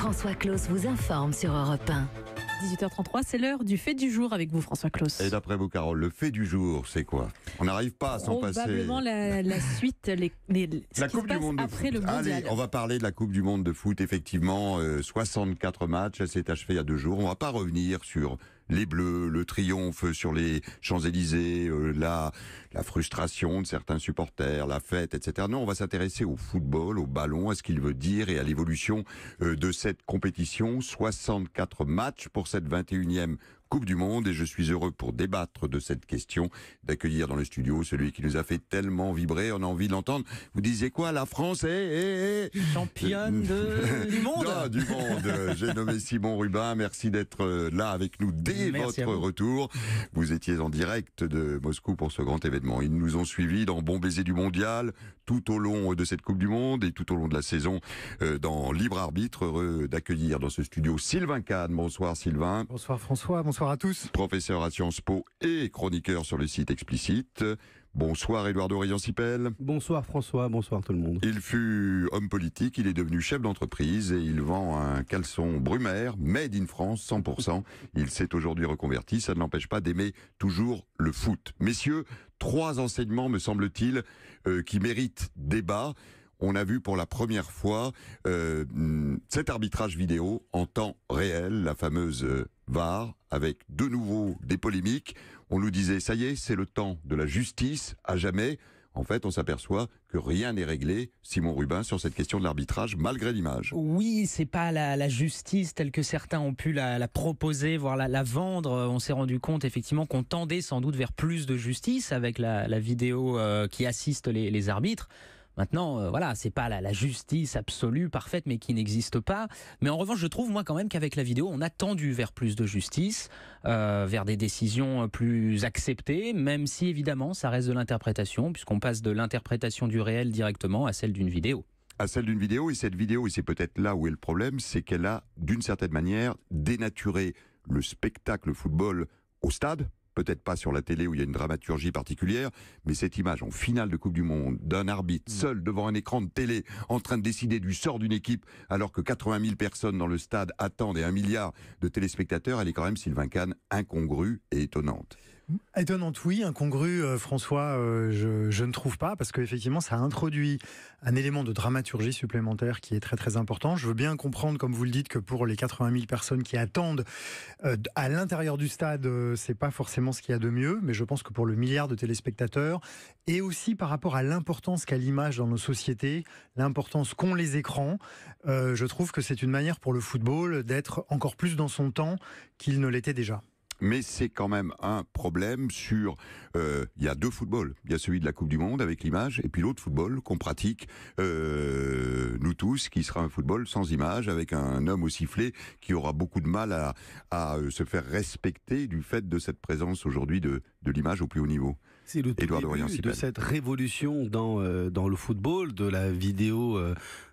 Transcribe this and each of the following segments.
François Claus vous informe sur Europe 1. 18h33, c'est l'heure du fait du jour avec vous, François Claus. Et d'après vous, Carole, le fait du jour, c'est quoi? On n'arrive pas à s'en passer. Probablement la suite, ce La qui Coupe se du passe Monde de après foot. le mondial. Allez, on va parler de la Coupe du Monde de foot. Effectivement, 64 matchs, elle s'est achevée il y a 2 jours. On ne va pas revenir sur les Bleus, le triomphe sur les Champs-Élysées, la frustration de certains supporters, la fête, etc. Non, on va s'intéresser au football, au ballon, à ce qu'il veut dire et à l'évolution de cette compétition. 64 matchs pour cette 21e Coupe du Monde, et je suis heureux pour débattre de cette question, d'accueillir dans le studio celui qui nous a fait tellement vibrer, on a envie de l'entendre. Vous disiez quoi, la France est championne du monde. Non, du monde. J'ai nommé Simon Rubin, merci d'être là avec nous dès votre retour. Vous étiez en direct de Moscou pour ce grand événement. Ils nous ont suivis dans Bon baiser du mondial, tout au long de cette Coupe du Monde et tout au long de la saison dans Libre Arbitre. Heureux d'accueillir dans ce studio Sylvain Kahn. Bonsoir Sylvain. Bonsoir François, bonsoir à tous. Professeur à Sciences Po et chroniqueur sur le site Explicite. Bonsoir Édouard Riancipel. Bonsoir François, bonsoir tout le monde. Il fut homme politique, il est devenu chef d'entreprise et il vend un caleçon Brumaire, made in France, 100%. Il s'est aujourd'hui reconverti, ça ne l'empêche pas d'aimer toujours le foot. Messieurs, 3 enseignements, me semble-t-il, qui méritent débat. On a vu pour la première fois cet arbitrage vidéo en temps réel, la fameuse VAR, avec de nouveau des polémiques. On nous disait, ça y est, c'est le temps de la justice à jamais. En fait, on s'aperçoit que rien n'est réglé, Simon Rubin, sur cette question de l'arbitrage, malgré l'image. Oui, c'est pas la justice telle que certains ont pu la proposer, voire la vendre. On s'est rendu compte effectivement qu'on tendait sans doute vers plus de justice avec la vidéo qui assiste les arbitres. Maintenant, voilà, c'est pas la justice absolue, parfaite, mais qui n'existe pas. Mais en revanche, je trouve, moi, quand même, qu'avec la vidéo, on a tendu vers plus de justice, vers des décisions plus acceptées, même si, évidemment, ça reste de l'interprétation, puisqu'on passe de l'interprétation du réel directement à celle d'une vidéo. À celle d'une vidéo, et cette vidéo, et c'est peut-être là où est le problème, c'est qu'elle a, d'une certaine manière, dénaturé le spectacle football au stade. Peut-être pas sur la télé où il y a une dramaturgie particulière, mais cette image en finale de Coupe du Monde d'un arbitre seul devant un écran de télé en train de décider du sort d'une équipe alors que 80 000 personnes dans le stade attendent et 1 milliard de téléspectateurs, elle est quand même, Sylvain Kahn, incongrue et étonnante. Étonnante, oui, incongrue, François, je ne trouve pas, parce qu'effectivement, ça introduit un élément de dramaturgie supplémentaire qui est très très important. Je veux bien comprendre, comme vous le dites, que pour les 80 000 personnes qui attendent à l'intérieur du stade, c'est pas forcément ce qu'il y a de mieux, mais je pense que pour le milliard de téléspectateurs, et aussi par rapport à l'importance qu'a l'image dans nos sociétés, l'importance qu'ont les écrans, je trouve que c'est une manière pour le football d'être encore plus dans son temps qu'il ne l'était déjà. Mais c'est quand même un problème sur... il y a 2 footballs. Il y a celui de la Coupe du Monde avec l'image, et puis l'autre football qu'on pratique, nous tous, qui sera un football sans image, avec un homme au sifflet qui aura beaucoup de mal à se faire respecter du fait de cette présence aujourd'hui de l'image au plus haut niveau. C'est le tout début de cette révolution dans le football, de la vidéo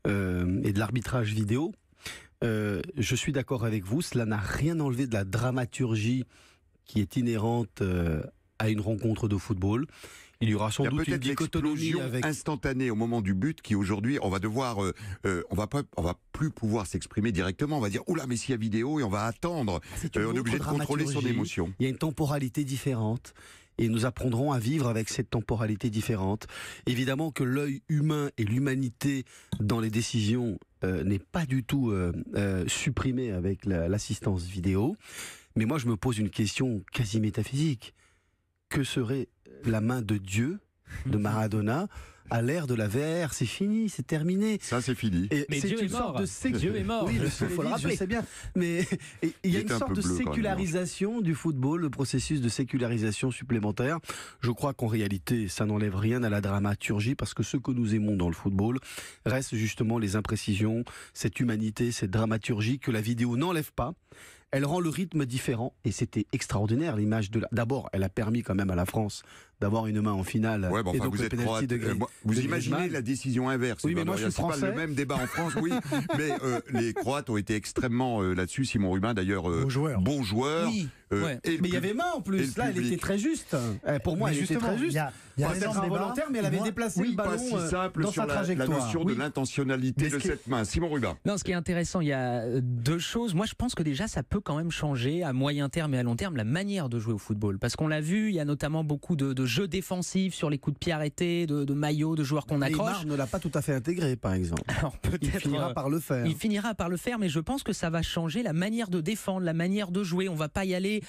et de l'arbitrage vidéo. Je suis d'accord avec vous, cela n'a rien enlevé de la dramaturgie qui est inhérente à une rencontre de football. Il y aura sans doute une dichotomie avec instantanée au moment du but qui aujourd'hui on va devoir on va plus pouvoir s'exprimer directement, on va dire oula mais s'il y a vidéo et on va attendre, on est obligé de contrôler son émotion. Il y a une temporalité différente. Et nous apprendrons à vivre avec cette temporalité différente. Évidemment que l'œil humain et l'humanité dans les décisions n'est pas du tout supprimé avec l'assistance vidéo. Mais moi, je me pose une question quasi métaphysique. Que serait la main de Dieu, de Maradona, à l'ère de la VR? C'est fini, c'est terminé. Ça, c'est fini. Mais Dieu est mort. Dieu est mort. Oui, il faut le rappeler. Je sais bien. Mais il y a une sorte de sécularisation du football, le processus de sécularisation supplémentaire. Je crois qu'en réalité, ça n'enlève rien à la dramaturgie, parce que ce que nous aimons dans le football reste justement les imprécisions, cette humanité, cette dramaturgie que la vidéo n'enlève pas. Elle rend le rythme différent, et c'était extraordinaire l'image de D'abord, elle a permis quand même à la France d'avoir une main en finale. Ouais, bon, enfin, et donc vous êtes croate. Vous imaginez la décision inverse. Oui, mais moi je suis français. C'est pas le même débat en France, oui. Mais les Croates ont été extrêmement là-dessus. Simon Rubin, d'ailleurs, bon joueur. Oui. Mais il y avait main en plus. Là, elle était très juste. Pour moi, elle était très juste. Il y a un volontaire, mais elle avait déplacé le ballon si simple dans sur sa trajectoire. La notion de l'intentionnalité de cette main. Simon Rubin. Non, ce qui est intéressant, il y a deux choses. Moi, je pense que déjà, ça peut quand même changer à moyen terme et à long terme la manière de jouer au football. Parce qu'on l'a vu, il y a notamment beaucoup de jeux défensifs sur les coups de pied arrêtés, de maillots, de joueurs qu'on accroche. Neymar ne l'a pas tout à fait intégré, par exemple. Alors, il finira par le faire. Il finira par le faire, mais je pense que ça va changer la manière de défendre, la manière de jouer. On va pas y aller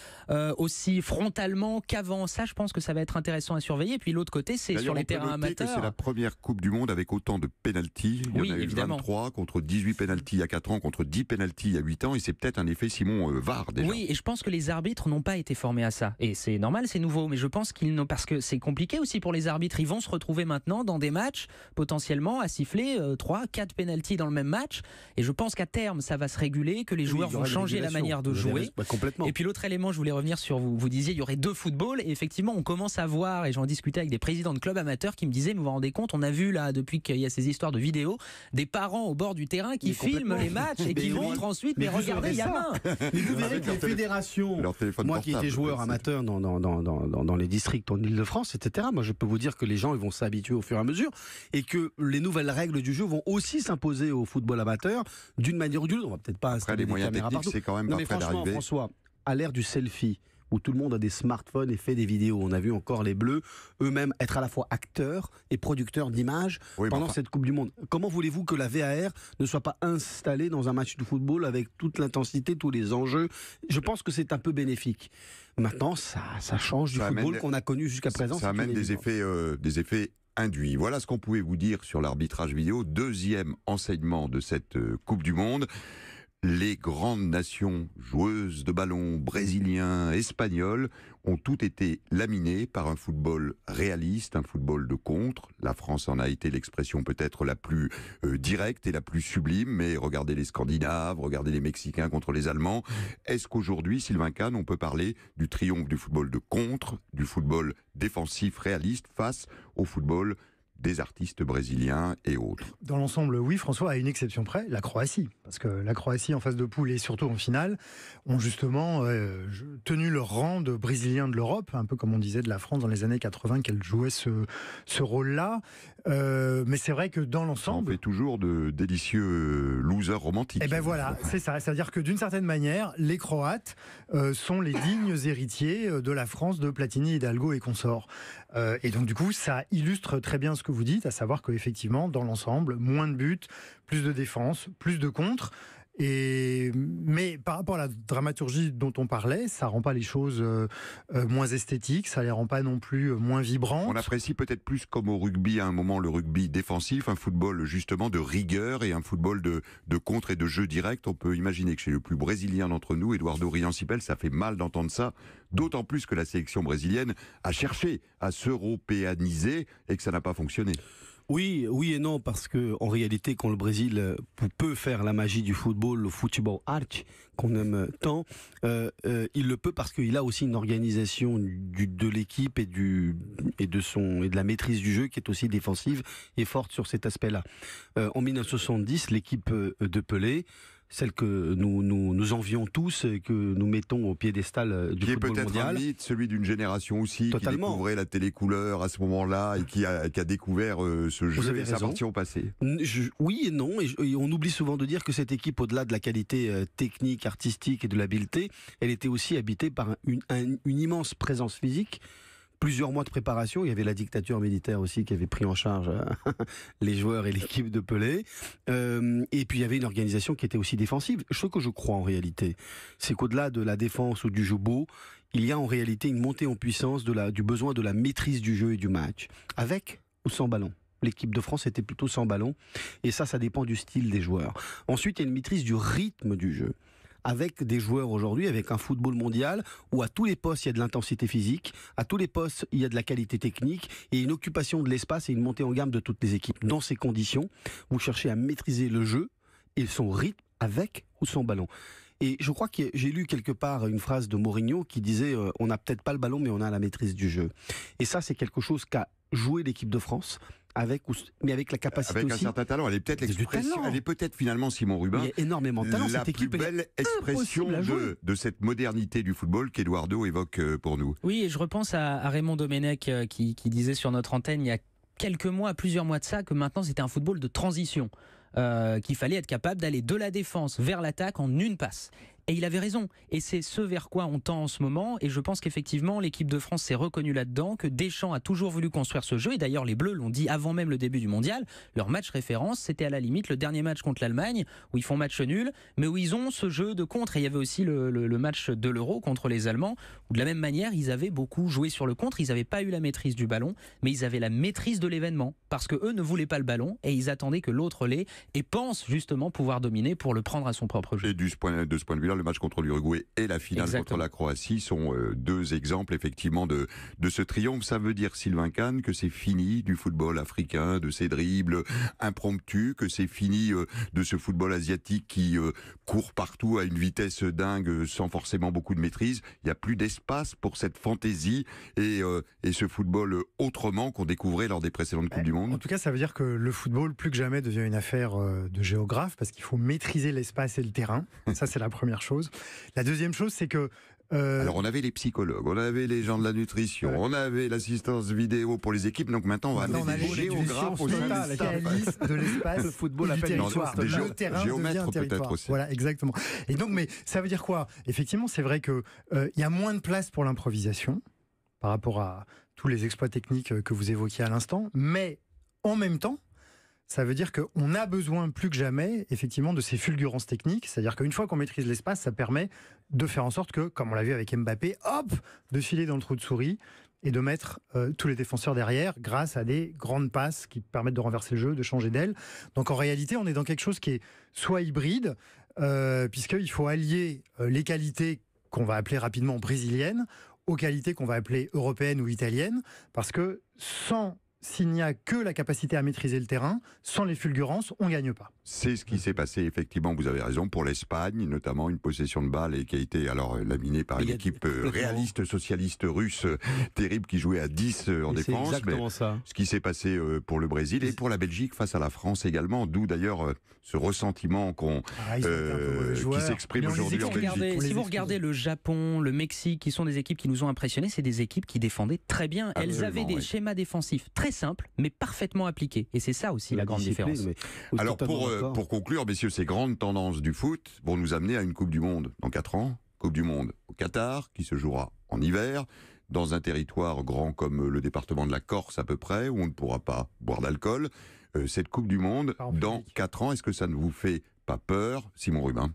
aussi frontalement qu'avant. Ça, je pense que ça va être intéressant à surveiller. Et puis l'autre côté, c'est sur les terrains amateurs. C'est la première Coupe du Monde avec autant de pénaltys. Il y en a eu 23 contre 18 pénaltys il y a 4 ans, contre 10 pénaltys il y a 8 ans. Et c'est peut-être un effet Simon VAR déjà. Oui, et je pense que les arbitres n'ont pas été formés à ça. Et c'est normal, c'est nouveau. Mais je pense qu'ils n'ont, parce que c'est compliqué aussi pour les arbitres. Ils vont se retrouver maintenant dans des matchs potentiellement à siffler 3, 4 pénaltys dans le même match. Et je pense qu'à terme, ça va se réguler, que les joueurs vont changer la manière de jouer. Complètement. Et puis l'autre élément, je voulais revenir sur, vous disiez, il y aurait 2 footballs. Et effectivement, on commence à voir, et j'en discutais avec des présidents de clubs amateurs qui me disaient, vous vous rendez compte, on a vu là, depuis qu'il y a ces histoires de vidéos, des parents au bord du terrain qui filment les matchs et qui montrent ensuite, mais regardez, il y a main. Mais vous verrez que les fédérations, moi qui étais joueur amateur dans les districts en Ile-de-France, etc., moi je peux vous dire que les gens ils vont s'habituer au fur et à mesure et que les nouvelles règles du jeu vont aussi s'imposer au football amateur d'une manière ou d'une autre. On va peut-être pas installer des caméras partout. C'est quand même non, mais franchement, François, à l'ère du selfie, où tout le monde a des smartphones et fait des vidéos. On a vu encore les Bleus eux-mêmes être à la fois acteurs et producteurs d'images pendant cette Coupe du Monde. Comment voulez-vous que la VAR ne soit pas installée dans un match de football avec toute l'intensité, tous les enjeux? Je pense que c'est un peu bénéfique. Maintenant, ça change du football qu'on a connu jusqu'à présent. Ça amène des effets induits. Voilà ce qu'on pouvait vous dire sur l'arbitrage vidéo. Deuxième enseignement de cette Coupe du Monde. Les grandes nations joueuses de ballon brésiliens, espagnols, ont toutes été laminées par un football réaliste, un football de contre. La France en a été l'expression peut-être la plus directe et la plus sublime, mais regardez les Scandinaves, regardez les Mexicains contre les Allemands. Est-ce qu'aujourd'hui, Sylvain Kahn, on peut parler du triomphe du football de contre, du football défensif réaliste face au football des artistes brésiliens et autres? Dans l'ensemble, oui, François, à une exception près, la Croatie. Parce que la Croatie, en phase de poule et surtout en finale, ont justement tenu leur rang de Brésiliens de l'Europe, un peu comme on disait de la France dans les années 80, qu'elle jouait ce rôle-là. Mais c'est vrai que dans l'ensemble... On fait toujours de délicieux losers romantiques. Et ben voilà, c'est ça. C'est-à-dire que d'une certaine manière, les Croates sont les dignes héritiers de la France de Platini, Hidalgo et consorts. Et donc du coup, ça illustre très bien ce que vous dites, à savoir qu'effectivement, dans l'ensemble, moins de buts, plus de défense, plus de contre. Mais par rapport à la dramaturgie dont on parlait, ça rend pas les choses moins esthétiques, ça les rend pas non plus moins vibrantes. On apprécie peut-être plus comme au rugby à un moment le rugby défensif, un football justement de rigueur et un football de contre et de jeu direct. On peut imaginer que chez le plus brésilien d'entre nous, Eduardo Riancipel, ça fait mal d'entendre ça, d'autant plus que la sélection brésilienne a cherché à s'européaniser et que ça n'a pas fonctionné. Oui et non, parce que en réalité, quand le Brésil peut faire la magie du football, le football art qu'on aime tant, il le peut parce qu'il a aussi une organisation de l'équipe et de la maîtrise du jeu qui est aussi défensive et forte sur cet aspect-là. En 1970, l'équipe de Pelé, celle que nous envions tous et que nous mettons au piédestal du football mondial. Qui est peut-être un mythe, celui d'une génération aussi, Totalement. Qui découvrait la télécouleur à ce moment-là et qui a découvert ce jeu et ça appartient au passé. Oui et non, et on oublie souvent de dire que cette équipe, au-delà de la qualité technique, artistique et de l'habileté, elle était aussi habitée par une immense présence physique. Plusieurs mois de préparation, il y avait la dictature militaire aussi qui avait pris en charge les joueurs et l'équipe de Pelé. Et puis il y avait une organisation qui était aussi défensive. Ce que je crois en réalité, c'est qu'au-delà de la défense ou du jeu beau, il y a en réalité une montée en puissance du besoin de la maîtrise du jeu et du match, avec ou sans ballon. L'équipe de France était plutôt sans ballon, et ça dépend du style des joueurs. Ensuite, il y a une maîtrise du rythme du jeu, avec des joueurs aujourd'hui, avec un football mondial où à tous les postes il y a de l'intensité physique, à tous les postes il y a de la qualité technique et une occupation de l'espace et une montée en gamme de toutes les équipes. Dans ces conditions, vous cherchez à maîtriser le jeu et son rythme avec ou sans ballon. Et je crois que j'ai lu quelque part une phrase de Mourinho qui disait on n'a peut-être pas le ballon mais on a la maîtrise du jeu. Et ça c'est quelque chose qu'a joué l'équipe de France mais avec la capacité avec aussi. Un certain talent. Elle est peut-être l'expression. Elle est peut-être finalement, Simon Rubin. Il y a énormément de talent. La cette équipe, plus belle expression de cette modernité du football qu'Eduardo évoque pour nous. Oui, et je repense à Raymond Domenech qui disait sur notre antenne il y a quelques mois, plusieurs mois de ça, que maintenant c'était un football de transition. Qu'il fallait être capable d'aller de la défense vers l'attaque en une passe. Et il avait raison. Et c'est ce vers quoi on tend en ce moment. Et je pense qu'effectivement, l'équipe de France s'est reconnue là-dedans, que Deschamps a toujours voulu construire ce jeu. Et d'ailleurs, les Bleus l'ont dit avant même le début du mondial. Leur match référence, c'était à la limite le dernier match contre l'Allemagne, où ils font match nul, mais où ils ont ce jeu de contre. Et il y avait aussi le match de l'Euro contre les Allemands, où de la même manière, ils avaient beaucoup joué sur le contre. Ils n'avaient pas eu la maîtrise du ballon, mais ils avaient la maîtrise de l'événement. Parce qu'eux ne voulaient pas le ballon, et ils attendaient que l'autre l'ait, et pensent justement pouvoir dominer pour le prendre à son propre jeu. Et de ce point de vue-là, le match contre l'Uruguay et la finale contre la Croatie sont deux exemples effectivement de ce triomphe. Ça veut dire, Sylvain Kahn, que c'est fini du football africain, de ces dribbles impromptus, que c'est fini de ce football asiatique qui court partout à une vitesse dingue sans forcément beaucoup de maîtrise. Il n'y a plus d'espace pour cette fantaisie et ce football autrement qu'on découvrait lors des précédentes Coupes du Monde. En tout cas, ça veut dire que le football, plus que jamais, devient une affaire de géographe, parce qu'il faut maîtriser l'espace et le terrain. Ça, c'est la première chose. La deuxième chose, c'est que... Alors, on avait les psychologues, on avait les gens de la nutrition, on avait l'assistance vidéo pour les équipes, donc maintenant, on va amener des géographes au sein des spécialistes de l'espace. Le football appelle territoire. Le terrain devient un territoire. Aussi. Voilà, exactement. Et donc, mais ça veut dire quoi? Effectivement, c'est vrai qu'il y a moins de place pour l'improvisation par rapport à tous les exploits techniques que vous évoquiez à l'instant, mais en même temps, ça veut dire qu'on a besoin plus que jamais, effectivement, de ces fulgurances techniques. C'est-à-dire qu'une fois qu'on maîtrise l'espace, ça permet de faire en sorte que, comme on l'a vu avec Mbappé, hop, de filer dans le trou de souris et de mettre tous les défenseurs derrière grâce à des grandes passes qui permettent de renverser le jeu, de changer d'aile. Donc en réalité, on est dans quelque chose qui est soit hybride, puisqu'il faut allier les qualités qu'on va appeler rapidement brésiliennes aux qualités qu'on va appeler européennes ou italiennes, parce que s'il n'y a que la capacité à maîtriser le terrain, sans les fulgurances, on ne gagne pas. C'est ce qui s'est passé, effectivement, vous avez raison, pour l'Espagne, notamment une possession de balle et qui a été alors laminée par une équipe réaliste socialiste russe terrible qui jouait à 10 en défense. C'est exactement ça. Ce qui s'est passé pour le Brésil et pour la Belgique face à la France également, d'où d'ailleurs ce ressentiment qui s'exprime aujourd'hui en Belgique. Si vous regardez le Japon, le Mexique, qui sont des équipes qui nous ont impressionnés, c'est des équipes qui défendaient très bien. Elles avaient des schémas défensifs très simples, mais parfaitement appliqués. Et c'est ça aussi la grande différence. Alors pour conclure, messieurs, ces grandes tendances du foot vont nous amener à une Coupe du Monde dans 4 ans. Coupe du Monde au Qatar, qui se jouera en hiver, dans un territoire grand comme le département de la Corse à peu près, où on ne pourra pas boire d'alcool. Cette Coupe du Monde, dans 4 ans, est-ce que ça ne vous fait pas peur, Simon Rubin ?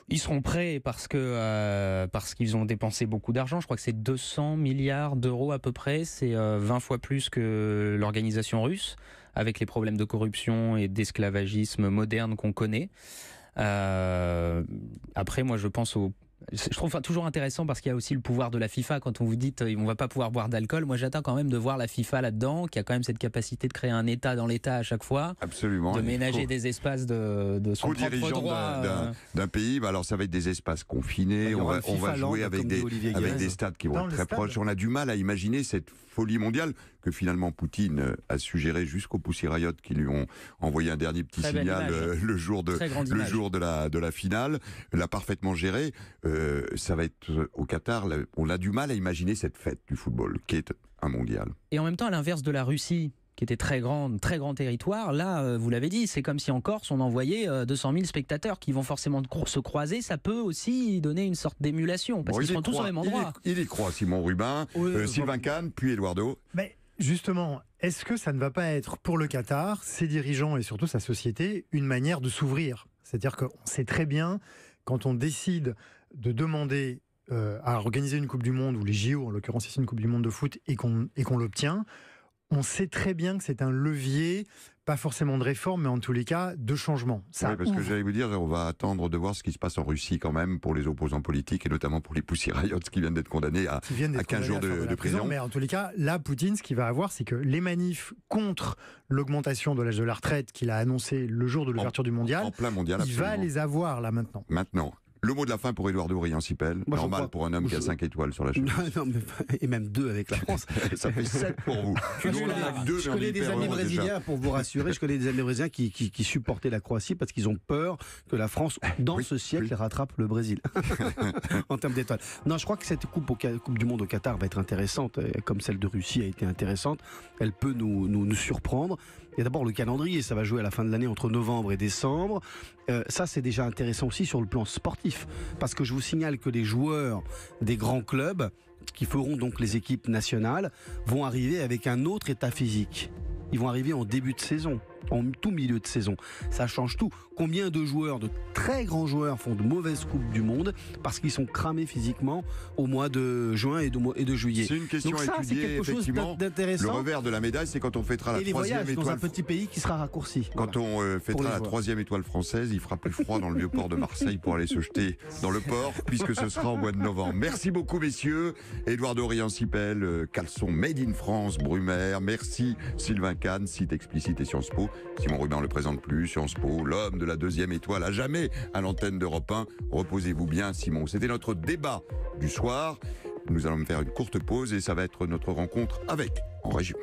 Ils seront prêts parce qu'ils ont dépensé beaucoup d'argent. Je crois que c'est 200 milliards d'euros à peu près. C'est 20 fois plus que l'organisation russe, avec les problèmes de corruption et d'esclavagisme moderne qu'on connaît. Après, moi, je trouve toujours intéressant parce qu'il y a aussi le pouvoir de la FIFA. Quand on vous dit on va pas pouvoir boire d'alcool, moi j'attends quand même de voir la FIFA là-dedans, qui a quand même cette capacité de créer un État dans l'État à chaque fois. Absolument. De ménager des espaces de son propre droit. D'un pays, alors ça va être des espaces confinés, on va jouer avec des stades qui vont être très proches. On a du mal à imaginer cette folie mondiale que finalement Poutine a suggéré jusqu'aux Pussy Riot qui lui ont envoyé un dernier petit signal le jour de la finale, l'a parfaitement géré. Ça va être au Qatar, on a du mal à imaginer cette fête du football qui est un mondial. Et en même temps, à l'inverse de la Russie, qui était très grand territoire, là, vous l'avez dit, c'est comme si en Corse, on envoyait 200 000 spectateurs qui vont forcément se croiser. Ça peut aussi donner une sorte d'émulation, parce qu'ils seront tous au même endroit. Il y croit, Simon Rubin, Sylvain Kahn, puis Eduardo. Mais justement, est-ce que ça ne va pas être, pour le Qatar, ses dirigeants et surtout sa société, une manière de s'ouvrir ? C'est-à-dire qu'on sait très bien, quand on décide de demander à organiser une Coupe du Monde, ou les JO, en l'occurrence ici une Coupe du Monde de foot, et qu'on l'obtient, on sait très bien que c'est un levier, pas forcément de réforme, mais en tous les cas de changement. Oui, parce que j'allais vous dire, on va attendre de voir ce qui se passe en Russie quand même pour les opposants politiques, et notamment pour les Pussy Riots qui viennent d'être condamnés à 15 jours de prison. Mais en tous les cas, là, Poutine, ce qu'il va avoir, c'est que les manifs contre l'augmentation de l'âge de la retraite qu'il a annoncé le jour de l'ouverture du mondial, en plein mondial, il va les avoir là maintenant. Maintenant. Le mot de la fin pour Édouard Riancipel. Normal pour un homme qui a 5 étoiles sur la chemise. Non, et même 2 avec la France. Ça fait 7 pour vous. Je connais des amis brésiliens, pour vous rassurer, je connais des amis brésiliens qui supportaient la Croatie parce qu'ils ont peur que la France, dans ce siècle, rattrape le Brésil. En termes d'étoiles. Non, je crois que cette coupe du Monde au Qatar va être intéressante, comme celle de Russie a été intéressante. Elle peut nous surprendre. Il y a d'abord le calendrier, ça va jouer à la fin de l'année entre novembre et décembre. Ça, c'est déjà intéressant aussi sur le plan sportif, parce que je vous signale que les joueurs des grands clubs, qui feront donc les équipes nationales, vont arriver avec un autre état physique. Ils vont arriver en début de saison, en tout milieu de saison. Ça change tout. Combien de joueurs, de très grands joueurs, font de mauvaises coupes du monde parce qu'ils sont cramés physiquement au mois de juin et de juillet. C'est une question à étudier, effectivement. Le revers de la médaille, c'est quand on fêtera la troisième étoile. Dans un petit pays qui sera raccourci. Quand on fêtera la troisième étoile française, il fera plus froid dans le vieux port de Marseille pour aller se jeter dans le port, puisque ce sera au mois de novembre. Merci beaucoup, messieurs. Édouard Riancipel, caleçon Made in France, Brumaire. Merci Sylvain Kahn, site explicite et Sciences Po. Simon Rubin, on le présente plus. Sciences Po, l'homme de la deuxième étoile à jamais à l'antenne d'Europe 1. Reposez-vous bien, Simon. C'était notre débat du soir. Nous allons faire une courte pause et ça va être notre rencontre avec en région.